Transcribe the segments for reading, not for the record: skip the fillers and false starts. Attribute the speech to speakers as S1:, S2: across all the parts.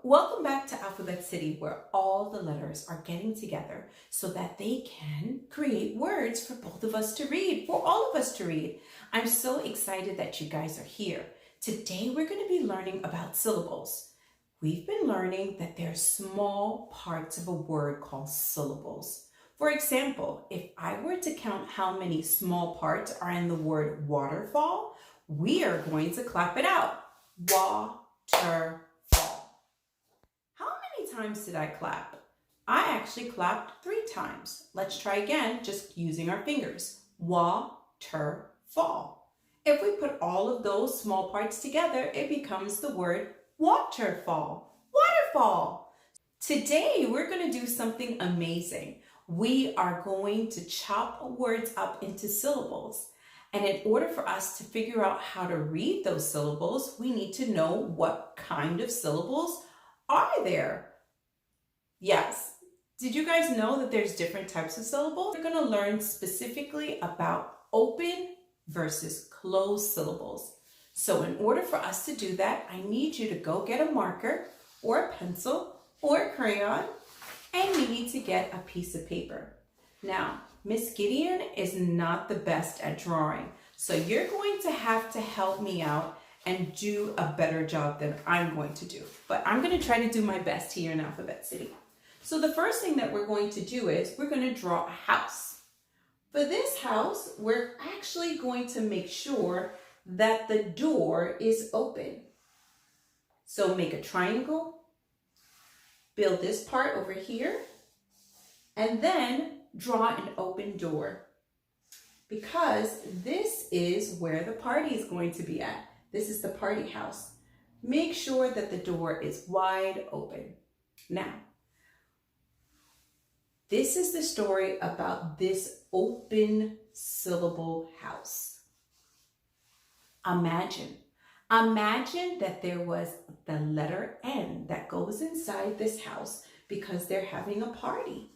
S1: Welcome back to Alphabet City, where all the letters are getting together so that they can create words for both of us to read, for all of us to read. I'm so excited that you guys are here. Today we're going to be learning about syllables. We've been learning that there are small parts of a word called syllables. For example, if I were to count how many small parts are in the word waterfall, we are going to clap it out. Waterfall. How many times did I clap? I actually clapped 3 times. Let's try again, just using our fingers. Waterfall. If we put all of those small parts together, it becomes the word waterfall. Waterfall. Today, we're going to do something amazing. We are going to chop words up into syllables. And in order for us to figure out how to read those syllables, we need to know what kind of syllables are there. Yes. Did you guys know that there's different types of syllables? We're going to learn specifically about open versus closed syllables. So in order for us to do that, I need you to go get a marker or a pencil or a crayon, and you need to get a piece of paper. Now, Miss Gideon is not the best at drawing, so you're going to have to help me out and do a better job than I'm going to do. But I'm going to try to do my best here in Alphabet City. So the first thing that we're going to do is we're going to draw a house. For this house, we're actually going to make sure that the door is open. So make a triangle, build this part over here, and then draw an open door, because this is where the party is going to be at. This is the party house. Make sure that the door is wide open. Now, this is the story about this open syllable house. Imagine that there was the letter N that goes inside this house because they're having a party.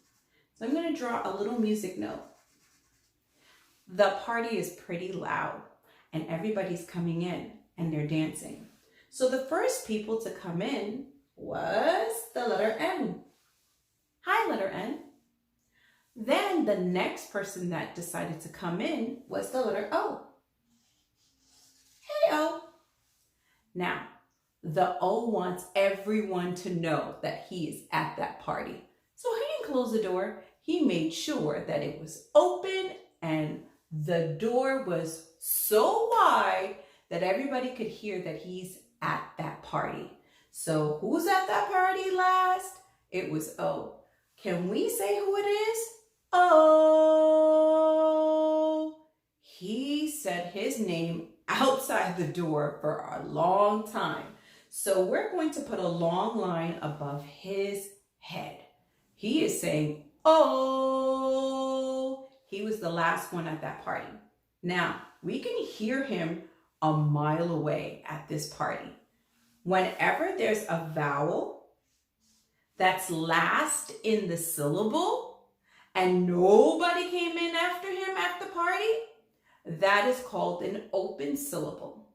S1: So I'm going to draw a little music note. The party is pretty loud and everybody's coming in and they're dancing. So the first people to come in was the letter N. Hi, letter N. Then the next person that decided to come in was the letter O. Hey, O. Now, the O wants everyone to know that he is at that party. So he didn't close the door. He made sure that it was open and the door was so wide that everybody could hear that he's at that party. So who's at that party last? It was O. Can we say who it is? O. He said his name outside the door for a long time. So we're going to put a long line above his head. He is saying, oh, he was the last one at that party. Now, we can hear him a mile away at this party. Whenever there's a vowel that's last in the syllable and nobody came in after him at the party, that is called an open syllable.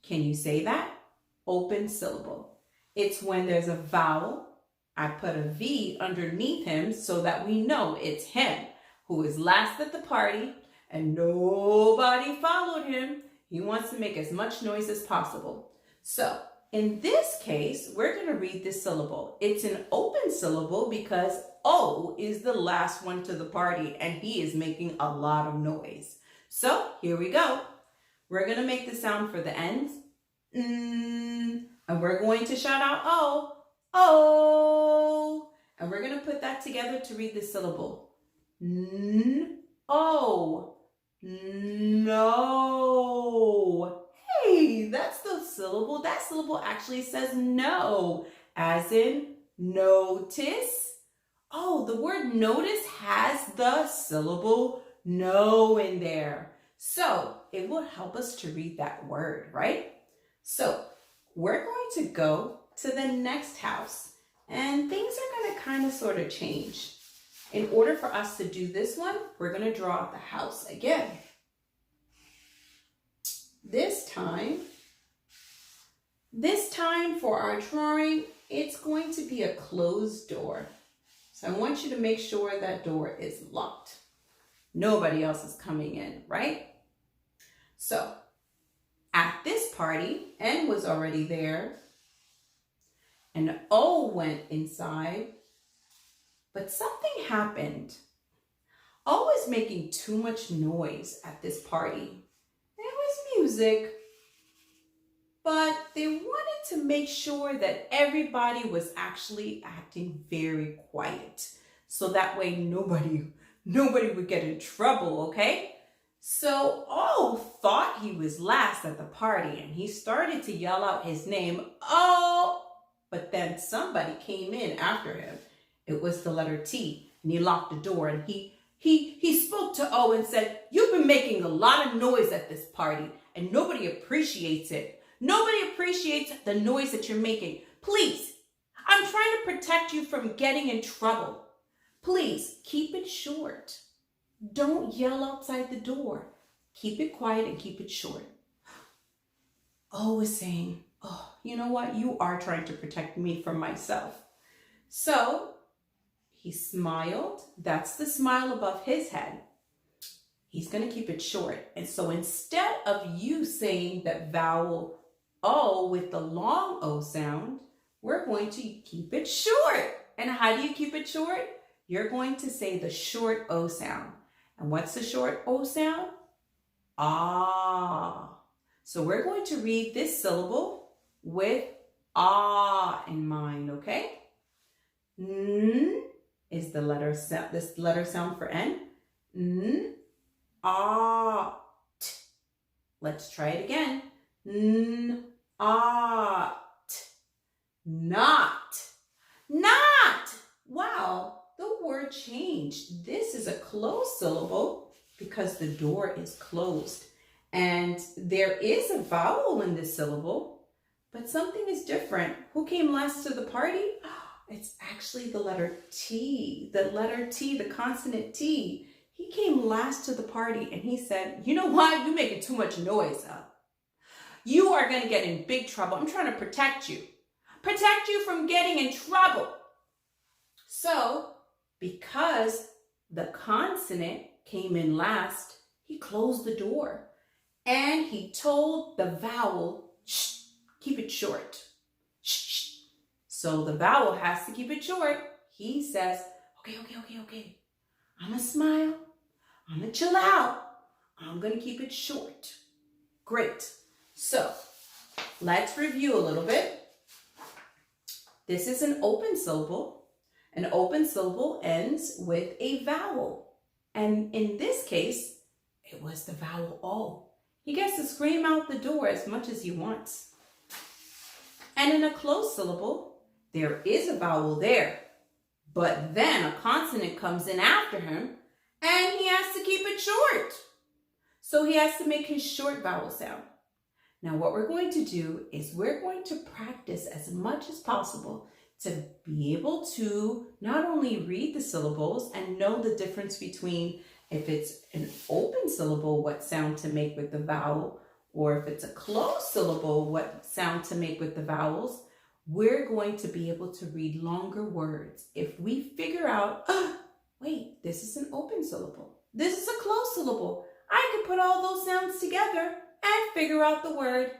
S1: Can you say that? Open syllable. It's when there's a vowel. I put a V underneath him so that we know it's him who is last at the party and nobody followed him. He wants to make as much noise as possible. So in this case, we're going to read this syllable. It's an open syllable because O is the last one to the party and he is making a lot of noise. So here we go. We're going to make the sound for the ends. And we're going to shout out O. O. And we're going to put that together to read the syllable. N-O. No. Hey, that's the syllable. That syllable actually says no, as in notice. Oh, the word notice has the syllable no in there. So it will help us to read that word, right? So we're going to go to the next house and things are going to kind of sort of change. In order for us to do this one, we're going to draw the house again. This time, time for our drawing, it's going to be a closed door. So I want you to make sure that door is locked. Nobody else is coming in, right? So at this party, N was already there, and O went inside, but something happened. O was making too much noise at this party. There was music, but they wanted to make sure that everybody was actually acting very quiet. So that way nobody would get in trouble, okay? So O thought he was last at the party and he started to yell out his name, "Oh!" But then somebody came in after him. It was the letter T, and he locked the door, and he spoke to O and said, "You've been making a lot of noise at this party and nobody appreciates it. Nobody appreciates the noise that you're making. Please, I'm trying to protect you from getting in trouble. Please keep it short. Don't yell outside the door. Keep it quiet and keep it short." O was saying, "Oh, you know what? You are trying to protect me from myself." So he smiled. That's the smile above his head. He's going to keep it short. And so instead of you saying that vowel O with the long O sound, we're going to keep it short. And how do you keep it short? You're going to say the short O sound. And what's the short O sound? Ah. So we're going to read this syllable with ah in mind, okay? N is the letter sound, this letter sound for N. N, ah, t. Let's try it again. N, ah, t. Not. Not. Wow, the word changed. This is a closed syllable because the door is closed. And there is a vowel in this syllable, but something is different. Who came last to the party? It's actually the letter T. The letter T, the consonant T. He came last to the party and he said, "You know what? You're making too much noise up. You are going to get in big trouble. I'm trying to protect you. Protect you from getting in trouble." So, because the consonant came in last, he closed the door and he told the vowel, "Shh, keep it short. Shh, shh." So the vowel has to keep it short. He says, okay. I'm going to smile. I'm going to chill out. I'm going to keep it short. Great. So let's review a little bit. This is an open syllable. An open syllable ends with a vowel. And in this case, it was the vowel O. He gets to scream out the door as much as he wants. And in a closed syllable, there is a vowel there, but then a consonant comes in after him and he has to keep it short. So he has to make his short vowel sound. Now what we're going to do is we're going to practice as much as possible to be able to not only read the syllables and know the difference between if it's an open syllable, what sound to make with the vowel, or if it's a closed syllable, what sound to make with the vowels. We're going to be able to read longer words if we figure out, oh, wait, this is an open syllable. This is a closed syllable. I can put all those sounds together and figure out the word.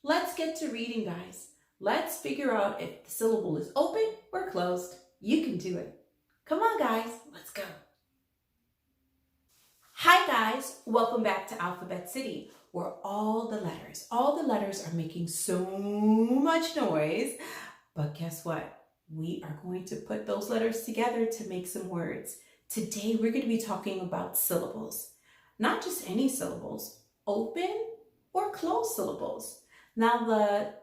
S1: Let's get to reading, guys. Let's figure out if the syllable is open or closed. You can do it. Come on, guys, let's go. Hi, guys. Welcome back to Alphabet City, where all the letters are making so much noise. But guess what? We are going to put those letters together to make some words. Today, we're going to be talking about syllables. Not just any syllables, open or closed syllables. Now, the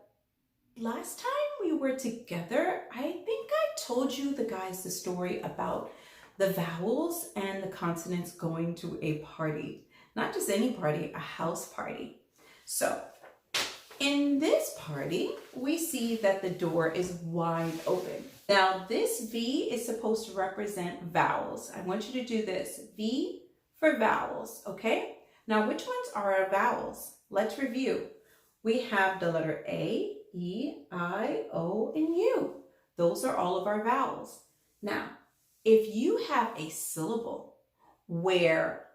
S1: last time we were together, I think I told you the story about the vowels and the consonants going to a party. Not just any party, a house party. So in this party, we see that the door is wide open. Now this V is supposed to represent vowels. I want you to do this. V for vowels, okay? Now which ones are our vowels? Let's review. We have the letter A, E, I, O, and U. Those are all of our vowels. Now, if you have a syllable where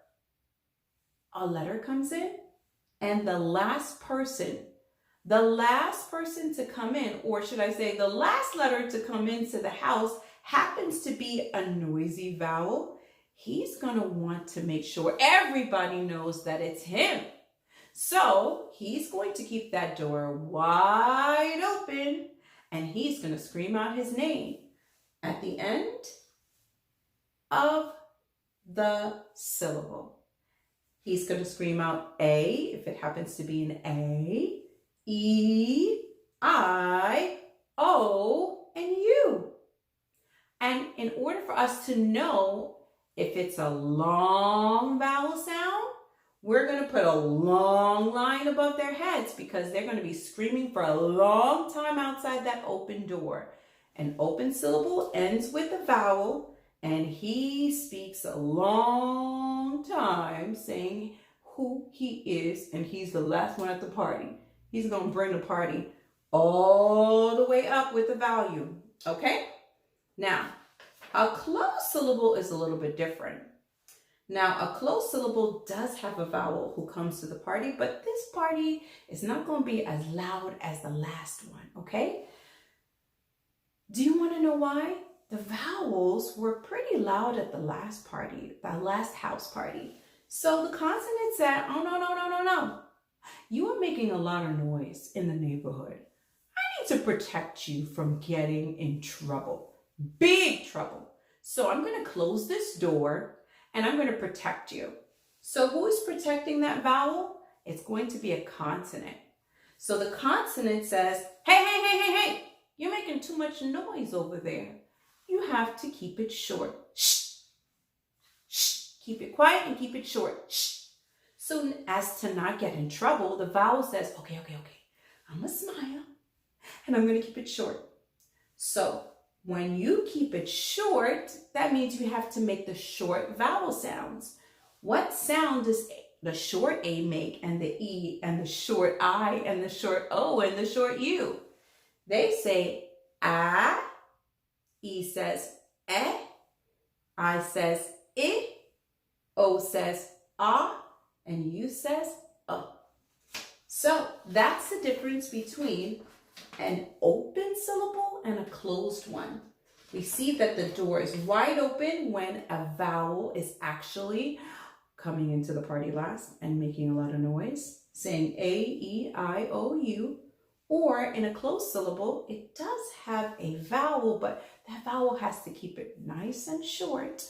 S1: a letter comes in and the last person to come in, or should I say the last letter to come into the house happens to be a noisy vowel, he's going to want to make sure everybody knows that it's him. So he's going to keep that door wide open and he's going to scream out his name at the end of the syllable. He's going to scream out A if it happens to be an A, E, I, O, and U. And in order for us to know if it's a long vowel sound, we're going to put a long line above their heads because they're going to be screaming for a long time outside that open door. An open syllable ends with a vowel, and he speaks a long time saying who he is, and he's the last one at the party. He's going to bring the party all the way up with the volume, okay? Now, a closed syllable is a little bit different. Now, a closed syllable does have a vowel who comes to the party, but this party is not going to be as loud as the last one, okay? Do you want to know why? The vowels were pretty loud at the last party, the last house party. So the consonant said, oh, no. You are making a lot of noise in the neighborhood. I need to protect you from getting in trouble, big trouble. So I'm going to close this door and I'm going to protect you. So who is protecting that vowel? It's going to be a consonant. So the consonant says, hey, you're making too much noise over there. You have to keep it short. Shh. Keep it quiet and keep it short. Shh. So as to not get in trouble, the vowel says, okay. I'm going to smile and I'm going to keep it short. So when you keep it short, that means you have to make the short vowel sounds. What sound does the short A make, and the E, and the short I, and the short O, and the short U? They say A, E says eh, I says I, O says ah, and U says So that's the difference between an open syllable and a closed one. We see that the door is wide open when a vowel is actually coming into the party last and making a lot of noise, saying A, E, I, O, U. Or in a closed syllable, it does have a vowel, but that vowel has to keep it nice and short.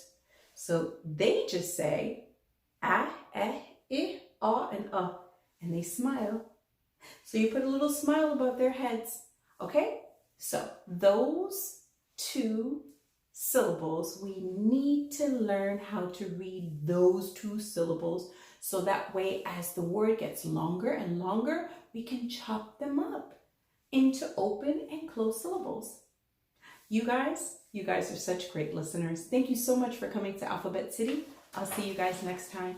S1: So they just say ah, eh, I, and they smile. So you put a little smile above their heads, okay? So those two syllables, we need to learn how to read those two syllables so that way as the word gets longer and longer, we can chop them up into open and closed syllables. You guys are such great listeners. Thank you so much for coming to Alphabet City. I'll see you guys next time.